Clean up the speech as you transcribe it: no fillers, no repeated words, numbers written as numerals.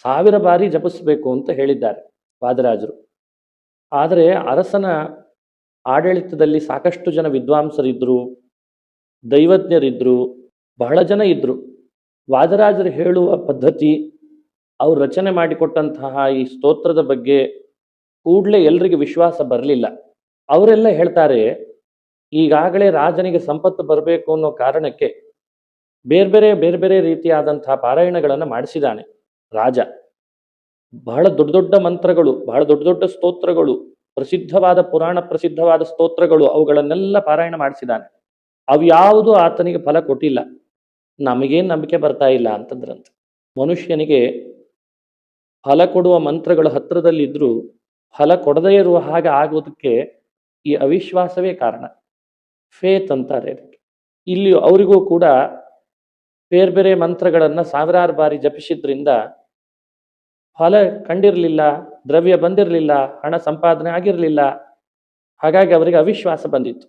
1000 ಬಾರಿ ಜಪಿಸಬೇಕು ಅಂತ ಹೇಳಿದ್ದಾರೆ ವಾದರಾಜರು. ಆದರೆ ಅರಸನ ಆಡಳಿತದಲ್ಲಿ ಸಾಕಷ್ಟು ಜನ ವಿದ್ವಾಂಸರಿದ್ದರು, ದೈವಜ್ಞರಿದ್ದರು, ಬಹಳ ಜನ ಇದ್ದರು. ವಾದರಾಜರು ಹೇಳುವ ಪದ್ಧತಿ, ಅವರು ರಚನೆ ಮಾಡಿಕೊಟ್ಟಂತಹ ಈ ಸ್ತೋತ್ರದ ಬಗ್ಗೆ ಕೂಡಲೇ ಎಲ್ರಿಗೆ ವಿಶ್ವಾಸ ಬರಲಿಲ್ಲ. ಅವರೆಲ್ಲ ಹೇಳ್ತಾರೆ, ಈಗಾಗಲೇ ರಾಜನಿಗೆ ಸಂಪತ್ತು ಬರಬೇಕು ಅನ್ನೋ ಕಾರಣಕ್ಕೆ ಬೇರೆ ಬೇರೆ ರೀತಿಯಾದಂತಹ ಪಾರಾಯಣಗಳನ್ನು ಮಾಡಿಸಿದ್ದಾನೆ ರಾಜ. ಬಹಳ ದೊಡ್ಡ ದೊಡ್ಡ ಮಂತ್ರಗಳು, ಬಹಳ ದೊಡ್ಡ ದೊಡ್ಡ ಸ್ತೋತ್ರಗಳು, ಪ್ರಸಿದ್ಧವಾದ ಪುರಾಣ ಪ್ರಸಿದ್ಧವಾದ ಸ್ತೋತ್ರಗಳು, ಅವುಗಳನ್ನೆಲ್ಲ ಪಾರಾಯಣ ಮಾಡಿಸಿದ್ದಾನೆ. ಅವ್ಯಾವುದೂ ಆತನಿಗೆ ಫಲ ಕೊಟ್ಟಿಲ್ಲ. ನಮಗೇನು ನಂಬಿಕೆ ಬರ್ತಾ ಇಲ್ಲ ಅಂತಂದ್ರಂತೆ. ಮನುಷ್ಯನಿಗೆ ಫಲ ಕೊಡುವ ಮಂತ್ರಗಳು ಹತ್ತಿರದಲ್ಲಿದ್ದರೂ ಫಲ ಕೊಡದೇ ಇರುವ ಹಾಗೆ ಆಗೋದಕ್ಕೆ ಈ ಅವಿಶ್ವಾಸವೇ ಕಾರಣ. ಫೇತ್ ಅಂತಾರೆ ಅದಕ್ಕೆ. ಇಲ್ಲಿ ಅವರಿಗೂ ಕೂಡ ಬೇರೆ ಮಂತ್ರಗಳನ್ನು 1000 ಬಾರಿ ಜಪಿಸಿದ್ರಿಂದ ಫಲ ಕಂಡಿರಲಿಲ್ಲ, ದ್ರವ್ಯ ಬಂದಿರಲಿಲ್ಲ, ಹಣ ಸಂಪಾದನೆ ಆಗಿರಲಿಲ್ಲ. ಹಾಗಾಗಿ ಅವರಿಗೆ ಅವಿಶ್ವಾಸ ಬಂದಿತ್ತು.